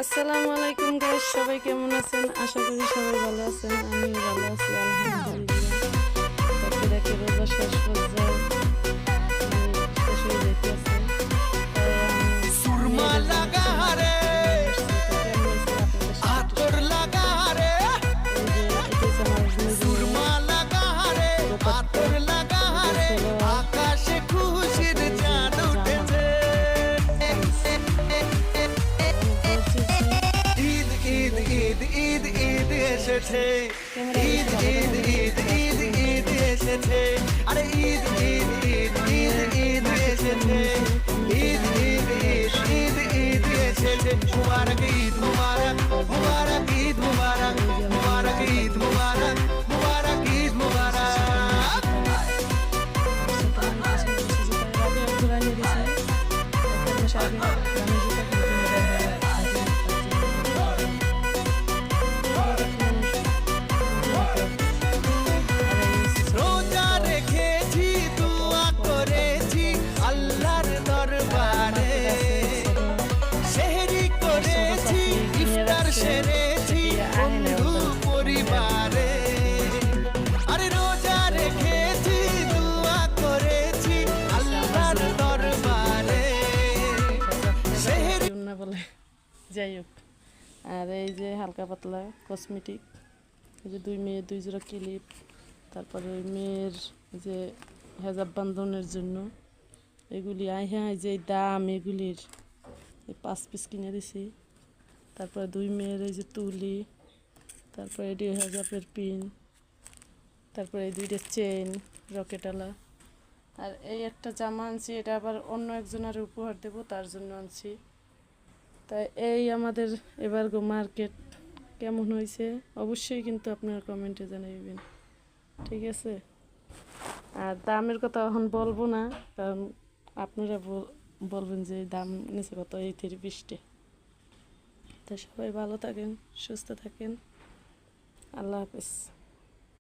আসসালামু আলাইকুম গাইস, সবাই কেমন আছেন? আশা করি সবাই ভালো আছেন। আমিও ভালো আছি আলহামদুলিল্লাহ। দেখে দেখে রোজা শেষ পর্যায়ে শেষ হয়ে যাইতেছে। তাই আমি সুরমা লাগা রে কেমন হয়েছে আপনাদের সাথে আতর লাগা রে এই যে এটা হচ্ছে আমার সুরমা লাগা রে আতর লাগা রে আকাশে খুশির চাঁদ উঠেছে। ঈদ ঈদ ঈদ ঈদ ঈদ এসেছে, ঈদ ঈদ ঈদ ঈদ ঈদ এসেছে, আরে ঈদ ঈদ ঈদ ঈদ ঈদ এসেছে, ঈদ ঈদ ঈদ ঈদ ঈদ এসেছে। মুবারক ঈদ মুবারক, মুবারক ঈদ মুবারক, মুবারক ঈদ মুবারক, মুবারক ঈদ মুবারক। রোজা রেখেছি, দোয়া করেছি আল্লাহর দরবারে, সেহরি করেছি, ইফতার সেরেছি বন্ধু পরিবারে। আরে রোজা রেখেছি, দোয়া করেছি আল্লাহর দরবারে, সেহরি না বলে যাই হোক। আর এই যে হালকা পাতলা কসমেটিক, এই যে দুই মেয়ের 2 জোড়া ক্লিপ, তারপরে ওই মেয়ের যে হেজাব বান্ধনের জন্য এগুলি হ্যাঁ যে দাম এগুলির 5 পিস কিনে দিছি। তারপরে 2 মেয়ের এই যে তুলি, তারপরে এটি হেজাবের পিন, তারপরে এই 2টা চেন রকেটালা। আর এই একটা জামা আনছি, এটা আবার অন্য একজনের উপহার দেব, তার জন্য আনছি। তাই এই আমাদের এবার মার্কেট কেমন হয়েছে অবশ্যই কিন্তু আপনারা কমেন্টে জানাইবেন, ঠিক আছে? আর দামের কথা এখন বলবো না, কারণ আপনারা বলবেন যে দাম নিচে কত, এই 30-20 তাই সবাই ভালো থাকেন, সুস্থ থাকেন, আল্লাহ হাফেজ।